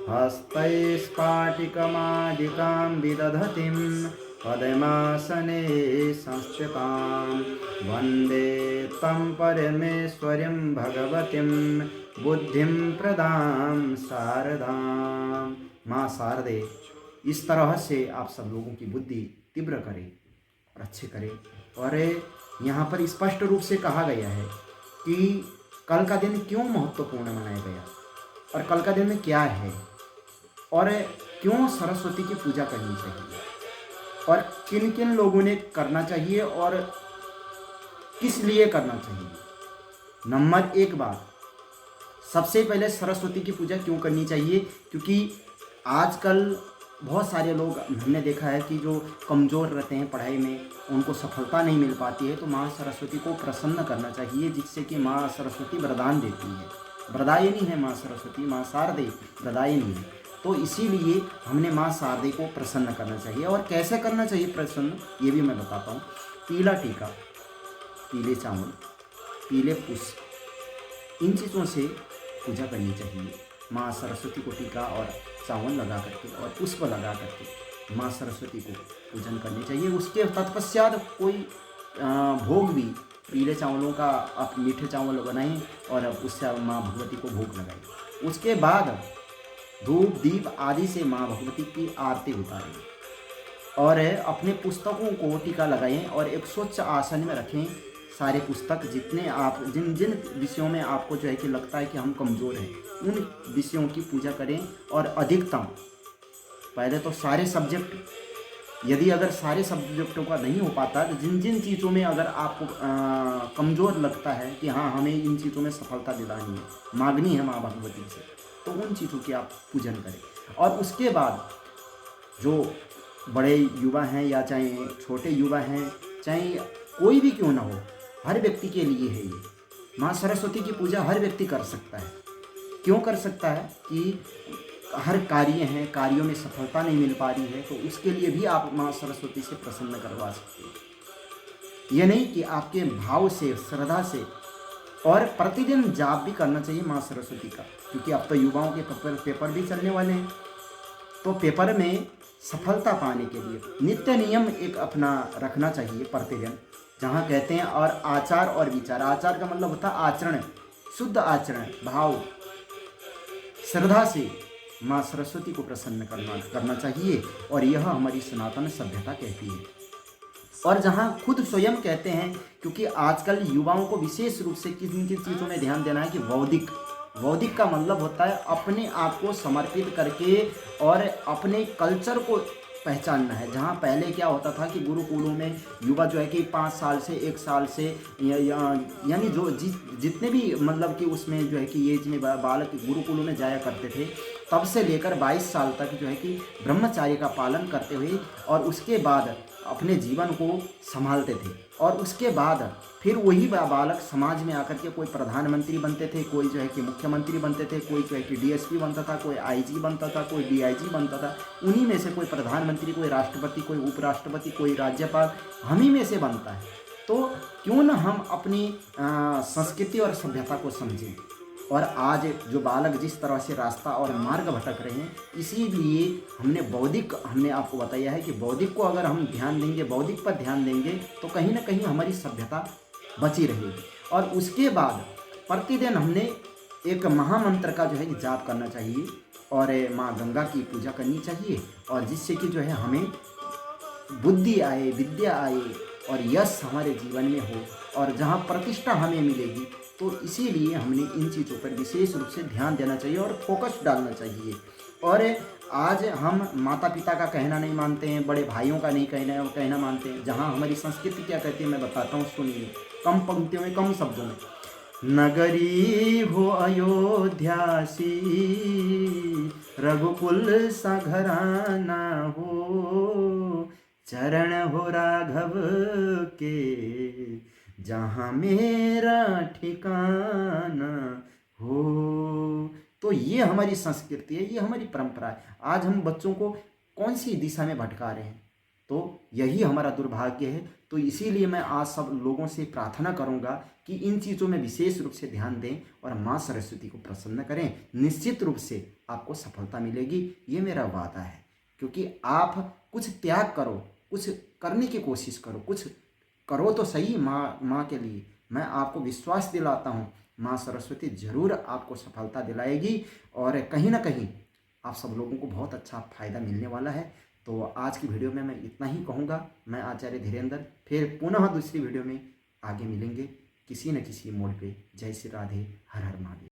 हस्तैस्फाटिकमादिकां विदधतीं पद्मासने संस्थितां वन्दे तं परमेश्वरीं भगवतीं बुद्धिं प्रदां शारदां। माँ शारदे, इस तरह से आप सब लोगों की बुद्धि तीव्र करें और अच्छे करें। और यहाँ पर स्पष्ट रूप से कहा गया है कि कल का दिन क्यों महत्वपूर्ण मनाया गया और कल का दिन में क्या है और क्यों सरस्वती की पूजा करनी चाहिए और किन किन लोगों ने करना चाहिए और किस लिए करना चाहिए। नंबर एक बात, सबसे पहले सरस्वती की पूजा क्यों करनी चाहिए, क्योंकि आजकल बहुत सारे लोग हमने देखा है कि जो कमज़ोर रहते हैं पढ़ाई में, उनको सफलता नहीं मिल पाती है, तो माँ सरस्वती को प्रसन्न करना चाहिए, जिससे कि माँ सरस्वती वरदान देती है। वरदायिनी है माँ सरस्वती, माँ शारदे वरदायिनी है। तो इसीलिए हमने माँ शारदे को प्रसन्न करना चाहिए। और कैसे करना चाहिए प्रसन्न, ये भी मैं बताता हूँ। पीला टीका, पीले चावल, पीले पुष्प, इन चीज़ों से पूजा करनी चाहिए। माँ सरस्वती को टीका और चावल लगा करके और पुष्प लगा करके माँ सरस्वती को पूजन करनी चाहिए। उसके तत्पश्चात कोई भोग भी पीले चावलों का आप मीठे चावल बनाएं और उससे माँ भगवती को भोग लगाएं। उसके बाद धूप दीप आदि से माँ भगवती की आरती उतारें और अपने पुस्तकों को टीका लगाएं और एक स्वच्छ आसन में रखें। सारे पुस्तक जितने आप जिन जिन विषयों में आपको जो है कि लगता है कि हम कमज़ोर हैं, उन विषयों की पूजा करें। और अधिकतम पहले तो सारे सब्जेक्ट, यदि अगर सारे सब्जेक्टों का नहीं हो पाता तो जिन जिन चीज़ों में अगर आपको कमज़ोर लगता है कि हाँ हमें इन चीज़ों में सफलता दिलानी है, मांगनी है माँ भगवती से, तो उन चीज़ों की आप पूजन करें। और उसके बाद जो बड़े युवा हैं या चाहे छोटे युवा हैं, चाहे कोई भी क्यों ना हो, हर व्यक्ति के लिए है ये। माँ सरस्वती की पूजा हर व्यक्ति कर सकता है। क्यों कर सकता है कि हर कार्य हैं, कार्यों में सफलता नहीं मिल पा रही है, तो उसके लिए भी आप माँ सरस्वती से प्रसन्न करवा सकते हैं। ये नहीं कि आपके भाव से, श्रद्धा से, और प्रतिदिन जाप भी करना चाहिए माँ सरस्वती का, क्योंकि अब तो युवाओं के पेपर भी चलने वाले हैं। तो पेपर में सफलता पाने के लिए नित्य नियम एक अपना रखना चाहिए प्रतिदिन, जहाँ कहते हैं और आचार और विचार। आचार का मतलब होता है आचरण, शुद्ध आचरण, भाव, श्रद्धा से माँ सरस्वती को प्रसन्न करना चाहिए। और यह हमारी सनातन सभ्यता कहती है। और जहाँ खुद स्वयं कहते हैं, क्योंकि आजकल युवाओं को विशेष रूप से किन किन चीज़ों में ध्यान देना है कि बौद्धिक, बौद्धिक का मतलब होता है अपने आप को समर्पित करके और अपने कल्चर को पहचानना है। जहाँ पहले क्या होता था कि गुरुकुलों में युवा जो है कि 5 साल से 1 साल से यानी जो जितने भी मतलब कि उसमें जो है कि एज में बालक गुरुकुलों में जाया करते थे, तब से लेकर 22 साल तक जो है कि ब्रह्मचार्य का पालन करते हुए और उसके बाद अपने जीवन को संभालते थे। और उसके बाद फिर वही बालक समाज में आकर के कोई प्रधानमंत्री बनते थे, कोई जो है कि मुख्यमंत्री बनते थे, कोई जो है कि डीएसपी बनता था, कोई आईजी बनता था, कोई डीआईजी बनता था। उन्हीं में से कोई प्रधानमंत्री, कोई राष्ट्रपति, कोई उपराष्ट्रपति, कोई राज्यपाल, हम ही में से बनता है। तो क्यों न हम अपनी संस्कृति और सभ्यता को समझें। और आज जो बालक जिस तरह से रास्ता और मार्ग भटक रहे हैं, इसीलिए हमने आपको बताया है कि बौद्धिक को अगर हम ध्यान देंगे, बौद्धिक पर ध्यान देंगे, तो कहीं ना कहीं हमारी सभ्यता बची रहेगी। और उसके बाद प्रतिदिन हमने एक महामंत्र का जो है कि जाप करना चाहिए और माँ गंगा की पूजा करनी चाहिए, और जिससे कि जो है हमें बुद्धि आए, विद्या आए और यश हमारे जीवन में हो और जहाँ प्रतिष्ठा हमें मिलेगी। तो इसीलिए हमने इन चीज़ों पर विशेष रूप से ध्यान देना चाहिए और फोकस डालना चाहिए। और आज हम माता पिता का कहना नहीं मानते हैं, बड़े भाइयों का नहीं कहना मानते हैं। जहाँ हमारी संस्कृति क्या कहती है मैं बताता हूँ, सुनिए, कम पंक्तियों में, कम शब्दों में। नगरी हो अयोध्यासी, रघुकुल सा घराना हो, चरण हो राघव के, जहाँ मेरा ठिकाना हो। तो ये हमारी संस्कृति है, ये हमारी परंपरा है। आज हम बच्चों को कौन सी दिशा में भटका रहे हैं, तो यही हमारा दुर्भाग्य है। तो इसीलिए मैं आज सब लोगों से प्रार्थना करूंगा कि इन चीज़ों में विशेष रूप से ध्यान दें और माँ सरस्वती को प्रसन्न करें। निश्चित रूप से आपको सफलता मिलेगी, ये मेरा वादा है। क्योंकि आप कुछ त्याग करो, कुछ करने की कोशिश करो, कुछ करो तो सही माँ के लिए। मैं आपको विश्वास दिलाता हूँ, माँ सरस्वती ज़रूर आपको सफलता दिलाएगी और कहीं ना कहीं आप सब लोगों को बहुत अच्छा फ़ायदा मिलने वाला है। तो आज की वीडियो में मैं इतना ही कहूँगा। मैं आचार्य धीरेन्द्र फिर पुनः दूसरी वीडियो में आगे मिलेंगे किसी न किसी मोड़ पे। जय श्री राधे, हर हर महादेव।